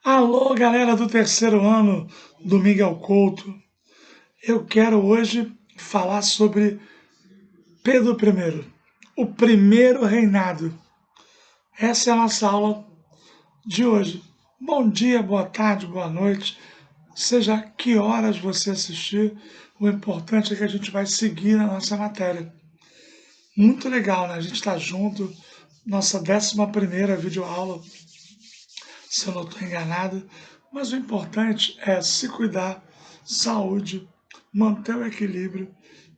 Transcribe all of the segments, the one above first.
Alô, galera do terceiro ano do Miguel Couto. Eu quero hoje falar sobre Pedro I, o primeiro reinado. Essa é a nossa aula de hoje. Bom dia, boa tarde, boa noite, seja que horas você assistir, o importante é que a gente vai seguir na nossa matéria. Muito legal, né? A gente está junto, nossa 11ª videoaula, se eu não estou enganado, mas o importante é se cuidar, saúde, manter o equilíbrio.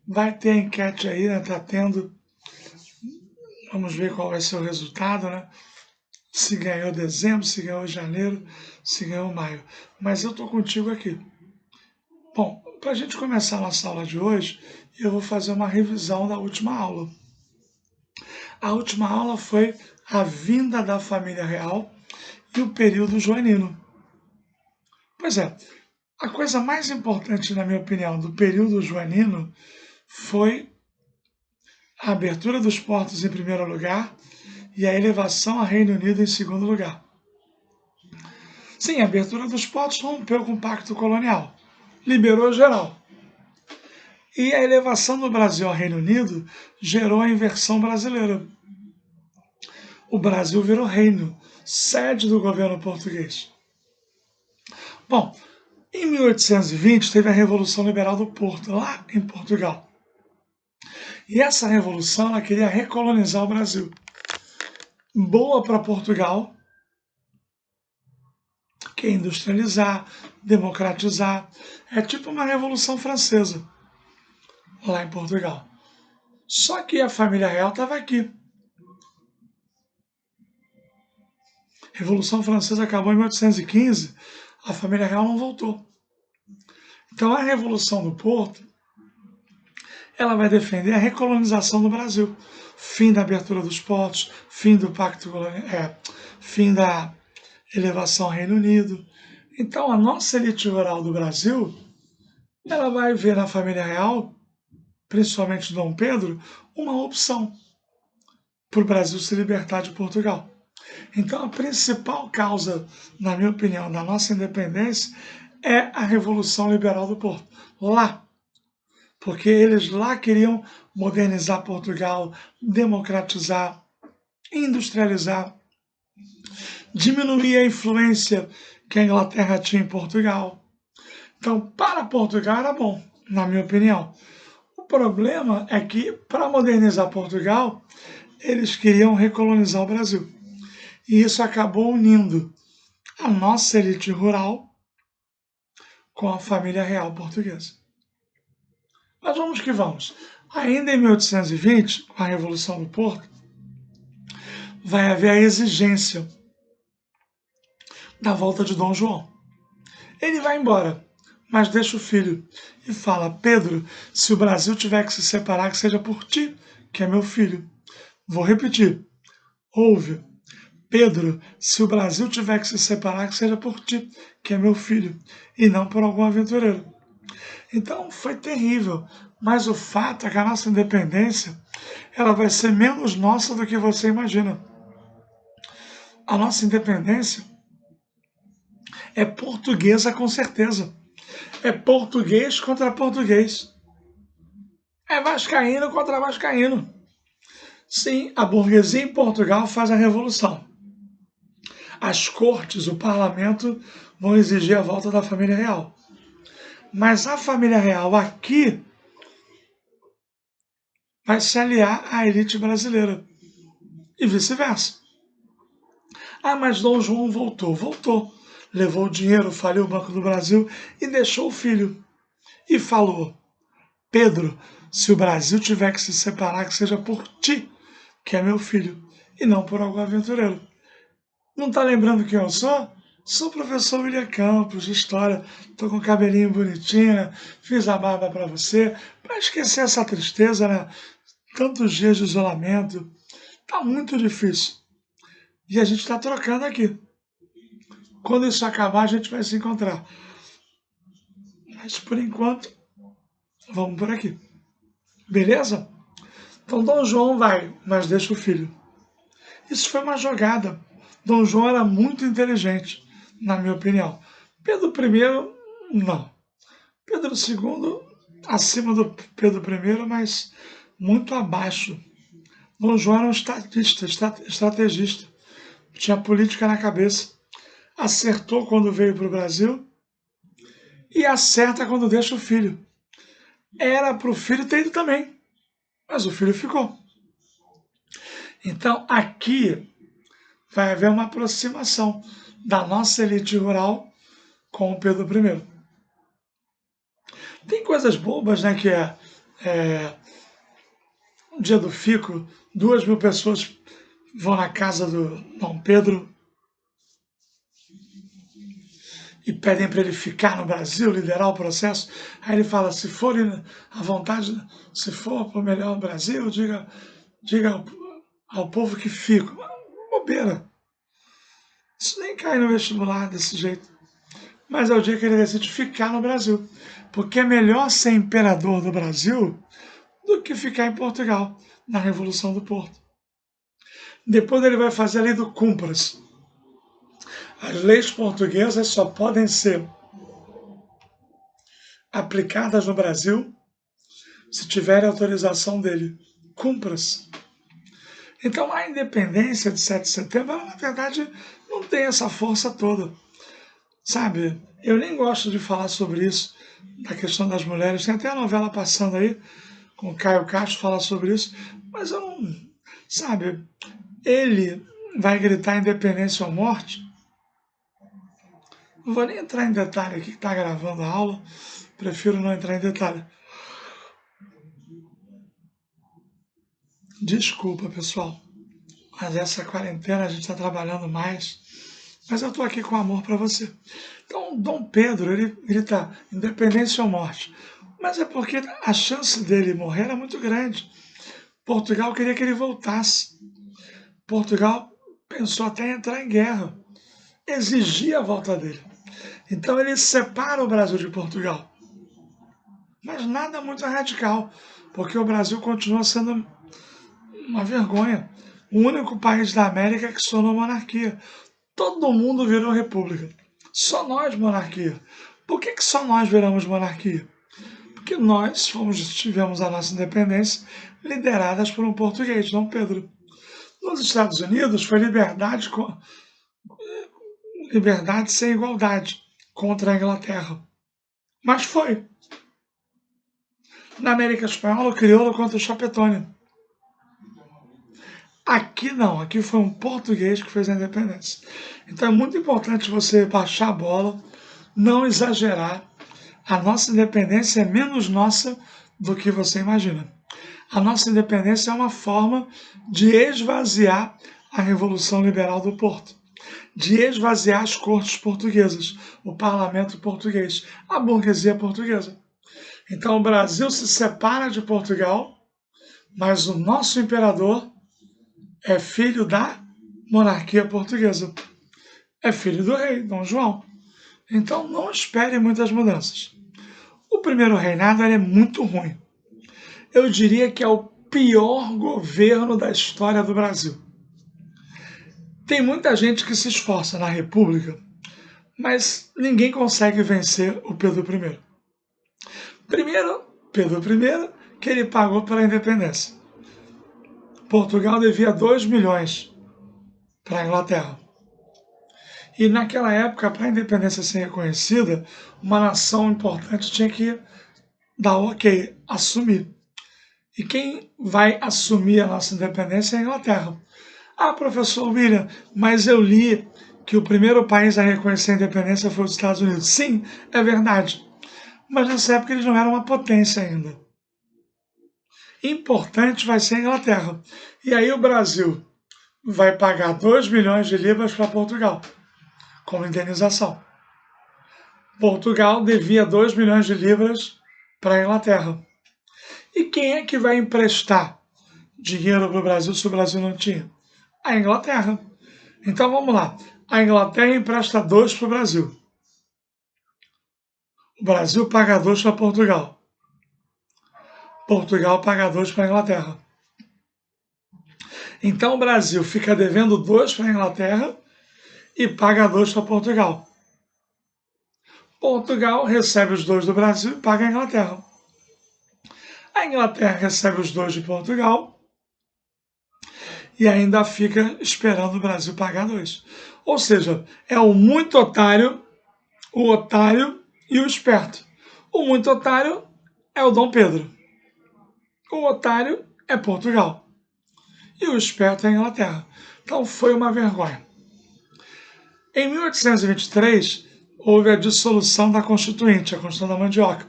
Vai ter a enquete aí, né? Tá tendo. Vamos ver qual vai ser o resultado, né? Se ganhou dezembro, se ganhou janeiro, se ganhou maio. Mas eu tô contigo aqui. Bom, para a gente começar a nossa aula de hoje, eu vou fazer uma revisão da última aula. A última aula foi a vinda da família real e o período joanino. Pois é, a coisa mais importante, na minha opinião, do período joanino foi a abertura dos portos em primeiro lugar e a elevação a Reino Unido em segundo lugar. Sim, a abertura dos portos rompeu com o Pacto Colonial, liberou geral. E a elevação do Brasil ao Reino Unido gerou a inversão brasileira. O Brasil virou reino, sede do governo português. Bom, em 1820 teve a Revolução Liberal do Porto, lá em Portugal. E essa revolução ela queria recolonizar o Brasil. Boa para Portugal, que é industrializar, democratizar. É tipo uma Revolução Francesa, lá em Portugal. Só que a família real estava aqui. A Revolução Francesa acabou em 1815, a família real não voltou. Então a Revolução do Porto, ela vai defender a recolonização do Brasil. Fim da abertura dos portos, fim do Pacto Colonial, fim da elevação ao Reino Unido. Então a nossa elite rural do Brasil, ela vai ver na família real, principalmente Dom Pedro, uma opção para o Brasil se libertar de Portugal. Então a principal causa, na minha opinião, da nossa independência é a Revolução Liberal do Porto. Lá, porque eles lá queriam modernizar Portugal, democratizar, industrializar, diminuir a influência que a Inglaterra tinha em Portugal. Então, para Portugal era bom, na minha opinião. O problema é que, para modernizar Portugal, eles queriam recolonizar o Brasil. E isso acabou unindo a nossa elite rural com a família real portuguesa. Mas vamos que vamos. Ainda em 1820, com a Revolução do Porto, vai haver a exigência da volta de Dom João. Ele vai embora, mas deixa o filho e fala: Pedro, se o Brasil tiver que se separar, que seja por ti, que é meu filho. Vou repetir. Ouve. Pedro, se o Brasil tiver que se separar, que seja por ti, que é meu filho, e não por algum aventureiro. Então foi terrível, mas o fato é que a nossa independência ela vai ser menos nossa do que você imagina. A nossa independência é portuguesa com certeza. É português contra português. É vascaíno contra vascaíno. Sim, a burguesia em Portugal faz a revolução. As cortes, o parlamento, vão exigir a volta da família real. Mas a família real aqui vai se aliar à elite brasileira. E vice-versa. Ah, mas Dom João voltou. Voltou. Levou o dinheiro, faliu o Banco do Brasil e deixou o filho. E falou: Pedro, se o Brasil tiver que se separar, que seja por ti, que é meu filho, e não por algum aventureiro. Não tá lembrando quem eu sou? Sou o professor William Campos, de História. Tô com o cabelinho bonitinho, né? Fiz a barba para você, para esquecer essa tristeza, né? Tantos dias de isolamento. Tá muito difícil. E a gente está trocando aqui. Quando isso acabar, a gente vai se encontrar. Mas por enquanto, vamos por aqui. Beleza? Então Dom João vai, mas deixa o filho. Isso foi uma jogada. Dom João era muito inteligente. na minha opinião. Pedro I, não. Pedro II, acima do Pedro I, mas muito abaixo. Dom João era um estrategista, tinha política na cabeça. Acertou quando veio para o Brasil e acerta quando deixa o filho. Era para o filho ter ido também, mas o filho ficou. Então aqui vai haver uma aproximação da nossa elite rural com o Pedro I. Tem coisas bobas, né, que no dia do Fico, 2.000 pessoas vão na casa do Dom Pedro e pedem para ele ficar no Brasil, liderar o processo. Aí ele fala, se for à vontade, se for para o melhor Brasil, diga ao povo que fico. Bobeira. Isso nem cai no vestibular desse jeito. Mas é o dia que ele decide ficar no Brasil. Porque é melhor ser imperador do Brasil do que ficar em Portugal, na Revolução do Porto. Depois ele vai fazer a lei do Cumpras. As leis portuguesas só podem ser aplicadas no Brasil se tiverem autorização dele. Cumpras. Então a independência de 7 de setembro, na verdade, não tem essa força toda. Sabe, eu nem gosto de falar sobre isso, da questão das mulheres. Tem até a novela passando aí, com o Caio Castro falar sobre isso, mas eu não... Sabe, ele vai gritar independência ou morte. Não vou nem entrar em detalhe aqui que está gravando a aula, prefiro não entrar em detalhe. Desculpa, pessoal, mas essa quarentena a gente está trabalhando mais, mas eu estou aqui com amor para você. Então, Dom Pedro, ele grita independência ou morte, mas é porque a chance dele morrer era muito grande. Portugal queria que ele voltasse. Portugal pensou até em entrar em guerra, exigia a volta dele. Então ele separa o Brasil de Portugal. Mas nada muito radical, porque o Brasil continua sendo uma vergonha. O único país da América que sonou monarquia. Todo mundo virou república. Só nós monarquia. Por que só nós viramos monarquia? Porque nós tivemos a nossa independência lideradas por um português, Dom Pedro. Nos Estados Unidos foi liberdade sem igualdade contra a Inglaterra. Mas foi. Na América Espanhola, o crioulo contra o chapetone. Aqui não, aqui foi um português que fez a independência. Então é muito importante você baixar a bola, não exagerar. A nossa independência é menos nossa do que você imagina. A nossa independência é uma forma de esvaziar a Revolução Liberal do Porto, de esvaziar as cortes portuguesas, o parlamento português, a burguesia portuguesa. Então o Brasil se separa de Portugal, mas o nosso imperador é filho da monarquia portuguesa. É filho do rei, Dom João. Então não espere muitas mudanças. O primeiro reinado é muito ruim. Eu diria que é o pior governo da história do Brasil. Tem muita gente que se esforça na República, mas ninguém consegue vencer o Pedro I. Primeiro, Pedro I, que ele pagou pela independência. Portugal devia 2 milhões para a Inglaterra. E naquela época, para a independência ser reconhecida, uma nação importante tinha que dar ok, assumir. E quem vai assumir a nossa independência é a Inglaterra. Ah, professor William, mas eu li que o primeiro país a reconhecer a independência foi os Estados Unidos. Sim, é verdade. Mas nessa época eles não eram uma potência ainda. Importante vai ser a Inglaterra. E aí o Brasil vai pagar 2 milhões de libras para Portugal, como indenização. Portugal devia 2 milhões de libras para a Inglaterra. E quem é que vai emprestar dinheiro para o Brasil se o Brasil não tinha? A Inglaterra. Então vamos lá. A Inglaterra empresta 2 para o Brasil. O Brasil paga 2 para Portugal. Portugal paga 2 para a Inglaterra. Então o Brasil fica devendo 2 para a Inglaterra e paga 2 para Portugal. Portugal recebe os 2 do Brasil e paga a Inglaterra. A Inglaterra recebe os 2 de Portugal e ainda fica esperando o Brasil pagar 2. Ou seja, é o muito otário, o otário e o esperto. O muito otário é o Dom Pedro. O otário é Portugal. E o esperto é a Inglaterra. Então foi uma vergonha. Em 1823, houve a dissolução da Constituinte, a Constituição da Mandioca.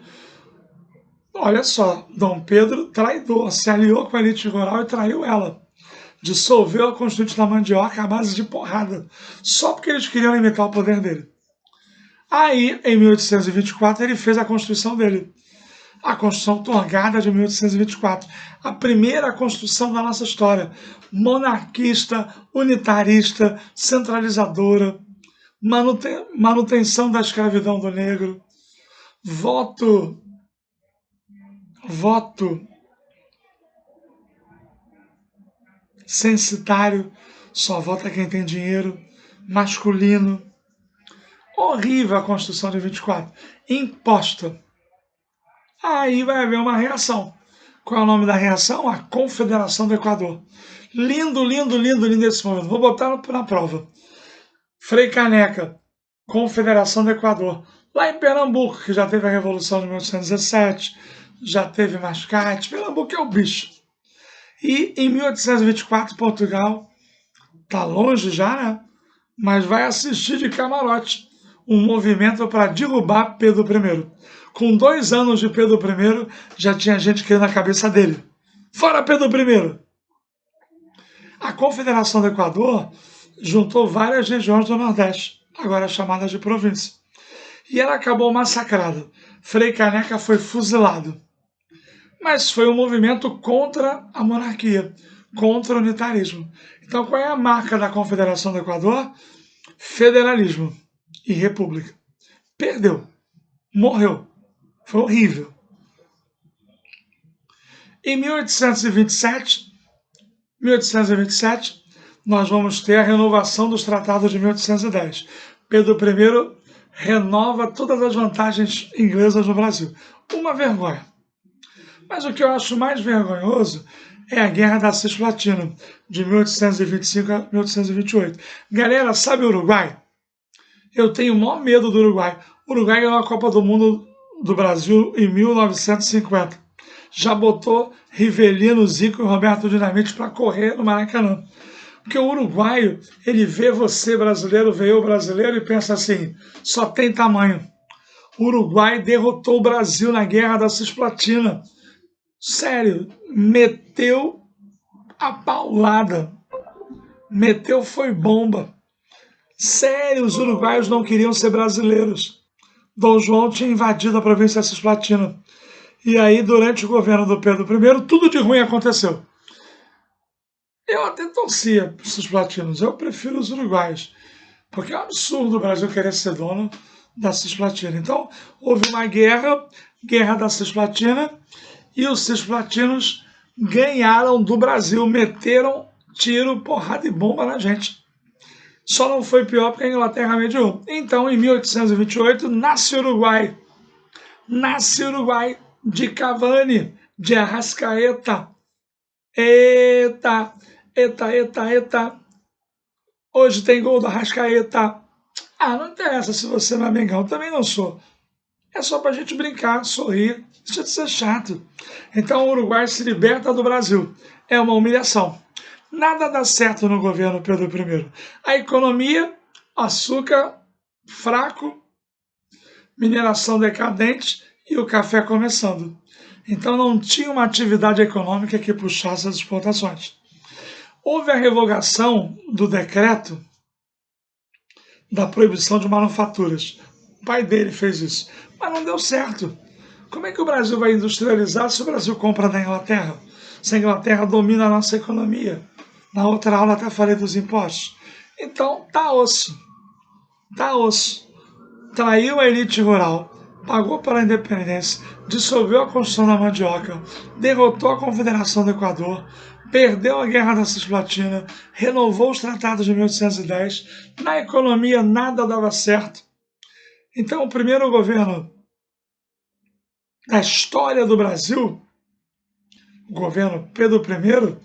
Olha só, Dom Pedro, traidor, se aliou com a elite rural e traiu ela. Dissolveu a Constituinte da Mandioca à base de porrada, só porque eles queriam limitar o poder dele. Aí, em 1824, ele fez a Constituição dele. A Constituição Torgada de 1824. A primeira Constituição da nossa história. Monarquista, unitarista, centralizadora, manutenção da escravidão do negro, voto censitário, só vota quem tem dinheiro, masculino. Horrível a Constituição de 24. Imposta. Aí vai haver uma reação. Qual é o nome da reação? A Confederação do Equador. Lindo, lindo, lindo, lindo esse momento. Vou botar na prova. Frei Caneca, Confederação do Equador. Lá em Pernambuco, que já teve a Revolução de 1817, já teve Mascate. Pernambuco é o bicho. E em 1824, Portugal está longe já, né? Mas vai assistir de camarote um movimento para derrubar Pedro I. Com 2 anos de Pedro I, já tinha gente querendo a cabeça dele. Fora Pedro I! A Confederação do Equador juntou várias regiões do Nordeste, agora chamadas de província. E ela acabou massacrada. Frei Caneca foi fuzilado. Mas foi um movimento contra a monarquia, contra o unitarismo. Então, qual é a marca da Confederação do Equador? Federalismo e república. Perdeu. Morreu. Foi horrível. Em 1827, nós vamos ter a renovação dos tratados de 1810. Pedro I renova todas as vantagens inglesas no Brasil. Uma vergonha. Mas o que eu acho mais vergonhoso é a Guerra da Cisplatina, de 1825 a 1828. Galera, sabe o Uruguai? Eu tenho o maior medo do Uruguai. O Uruguai ganhou a Copa do Mundo do Brasil em 1950. Já botou Rivelino, Zico e Roberto Dinamite para correr no Maracanã. Porque o uruguaio, ele vê você brasileiro, vê eu brasileiro e pensa assim, só tem tamanho. O Uruguai derrotou o Brasil na Guerra da Cisplatina. Sério, meteu a paulada. Meteu foi bomba. Sério, os uruguaios não queriam ser brasileiros. Dom João tinha invadido a província Cisplatina. E aí, durante o governo do Pedro I, tudo de ruim aconteceu. Eu até torcia para os cisplatinos, eu prefiro os uruguaios, porque é um absurdo o Brasil querer ser dono da Cisplatina. Então, houve uma guerra da Cisplatina, e os cisplatinos ganharam do Brasil, meteram tiro, porrada e bomba na gente. Só não foi pior porque a Inglaterra mediou. Então, em 1828, nasce o Uruguai. Nasce o Uruguai de Cavani, de Arrascaeta. Eita, eita, eita, eita. Hoje tem gol do Arrascaeta. Ah, não interessa se você não é mengão, também não sou. É só pra gente brincar, sorrir, deixa de ser chato. Então o Uruguai se liberta do Brasil. É uma humilhação. Nada dá certo no governo Pedro I. A economia, açúcar fraco, mineração decadente e o café começando. Então não tinha uma atividade econômica que puxasse as exportações. Houve a revogação do decreto da proibição de manufaturas. O pai dele fez isso, mas não deu certo. Como é que o Brasil vai industrializar se o Brasil compra da Inglaterra? Se a Inglaterra domina a nossa economia? Na outra aula até falei dos impostos. Então tá osso. Tá osso. Traiu a elite rural, pagou pela independência, dissolveu a Constituição da Mandioca, derrotou a Confederação do Equador, perdeu a Guerra da Cisplatina, renovou os tratados de 1810, na economia nada dava certo. Então, o primeiro governo da história do Brasil, o governo Pedro I,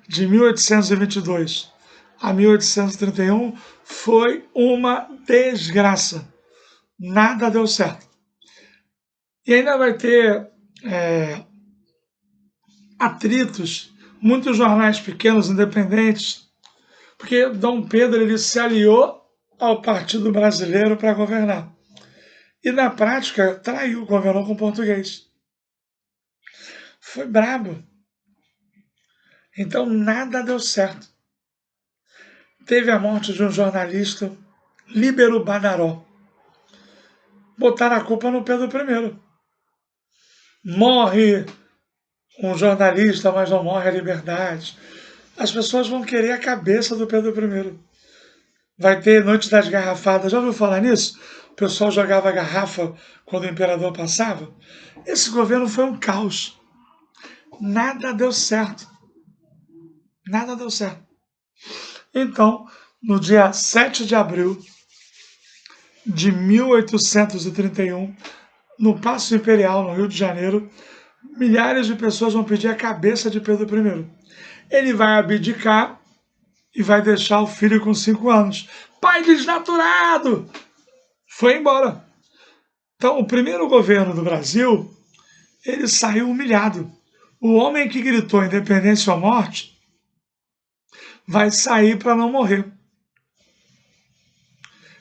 de 1822 a 1831, foi uma desgraça. Nada deu certo. E ainda vai ter atritos, muitos jornais pequenos, independentes, porque Dom Pedro ele se aliou ao Partido Brasileiro para governar. E na prática traiu, governou com português. Foi brabo. Então nada deu certo. Teve a morte de um jornalista, Líbero Badaró. Botaram a culpa no Pedro I. Morre um jornalista, mas não morre a liberdade. As pessoas vão querer a cabeça do Pedro I. Vai ter Noite das Garrafadas. Já ouviu falar nisso? O pessoal jogava garrafa quando o imperador passava. Esse governo foi um caos. Nada deu certo. Nada deu certo. Então, no dia 7 de abril de 1831, no Paço Imperial, no Rio de Janeiro, milhares de pessoas vão pedir a cabeça de Pedro I. Ele vai abdicar e vai deixar o filho com 5 anos. Pai desnaturado! Foi embora. Então, o primeiro governo do Brasil, ele saiu humilhado. O homem que gritou independência ou morte vai sair para não morrer.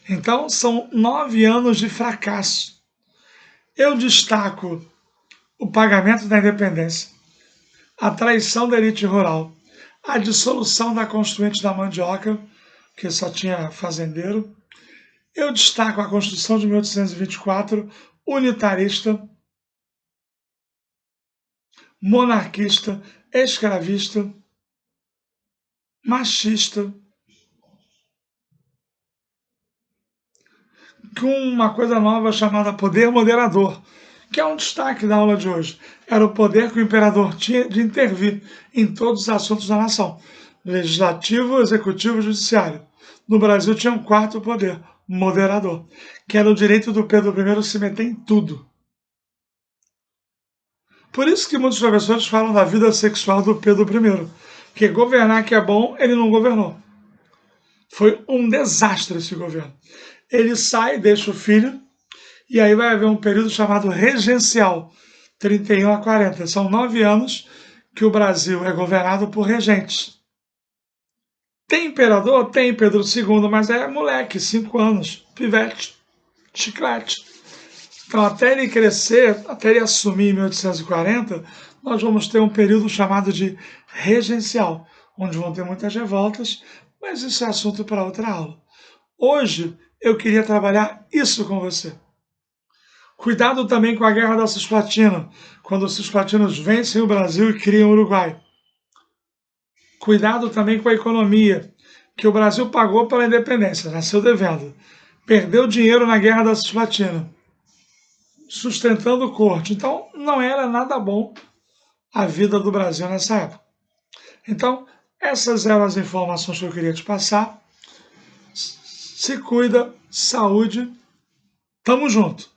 Então, são 9 anos de fracasso. Eu destaco o pagamento da independência, a traição da elite rural, a dissolução da Constituinte da Mandioca, que só tinha fazendeiro. Eu destaco a Constituição de 1824, unitarista, monarquista, escravista, machista, com uma coisa nova chamada poder moderador, que é um destaque da aula de hoje. Era o poder que o imperador tinha de intervir em todos os assuntos da nação, legislativo, executivo e judiciário. No Brasil tinha um quarto poder, moderador, que era o direito do Pedro I se meter em tudo. Por isso que muitos professores falam da vida sexual do Pedro I, que governar que é bom, ele não governou. Foi um desastre esse governo. Ele sai, deixa o filho, e aí vai haver um período chamado regencial, 31 a 40. São 9 anos que o Brasil é governado por regentes. Tem imperador? Tem Pedro II, mas é moleque, 5 anos, pivete, chiclete. Então, até ele crescer, até ele assumir em 1840, nós vamos ter um período chamado de regencial, onde vão ter muitas revoltas, mas isso é assunto para outra aula. Hoje, eu queria trabalhar isso com você. Cuidado também com a Guerra da Cisplatina, quando os cisplatinos vencem o Brasil e criam o Uruguai. Cuidado também com a economia, que o Brasil pagou pela independência, nasceu devendo. Perdeu dinheiro na Guerra da Cisplatina, sustentando corte. Então, não era nada bom a vida do Brasil nessa época. Então, essas eram as informações que eu queria te passar. Se cuida, saúde, tamo junto!